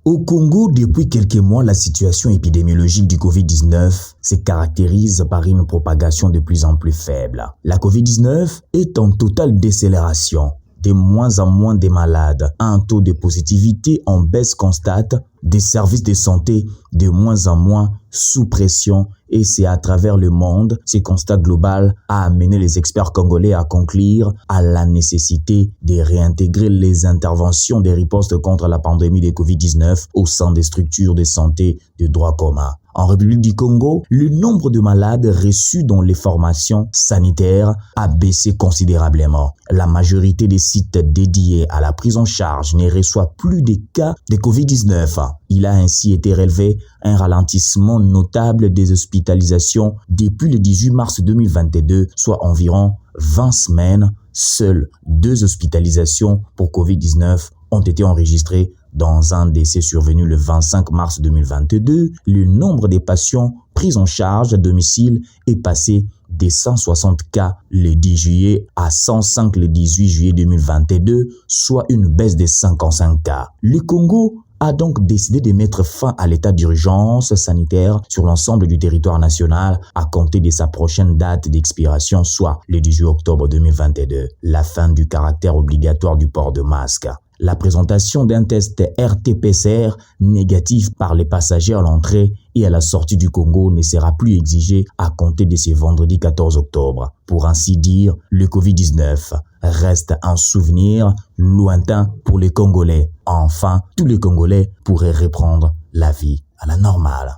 Au Congo, depuis quelques mois, la situation épidémiologique du Covid-19 se caractérise par une propagation de plus en plus faible. La Covid-19 est en totale décélération. De moins en moins de malades, un taux de positivité en baisse constate, des services de santé de moins en moins sous pression et c'est à travers le monde, ce constat global a amené les experts congolais à conclure à la nécessité de réintégrer les interventions des ripostes contre la pandémie de Covid-19 au sein des structures de santé de droit commun. En République du Congo, le nombre de malades reçus dans les formations sanitaires a baissé considérablement. La majorité des sites dédiés à la prise en charge ne reçoit plus de cas de Covid-19. Il a ainsi été relevé un ralentissement notable des hospitalisations depuis le 18 mars 2022, soit environ 20 semaines. Seules 2 hospitalisations pour Covid-19 ont été enregistrées dans un décès survenu le 25 mars 2022. Le nombre des patients pris en charge à domicile est passé des 160 cas le 10 juillet à 105 le 18 juillet 2022, soit une baisse de 55 cas. Le Congo a donc décidé de mettre fin à l'état d'urgence sanitaire sur l'ensemble du territoire national à compter de sa prochaine date d'expiration, soit le 18 octobre 2022. La fin du caractère obligatoire du port de masque. La présentation d'un test RT-PCR négatif par les passagers à l'entrée et à la sortie du Congo ne sera plus exigée à compter de ce vendredi 14 octobre. Pour ainsi dire, le Covid-19 reste un souvenir lointain pour les Congolais. Enfin, tous les Congolais pourraient reprendre la vie à la normale.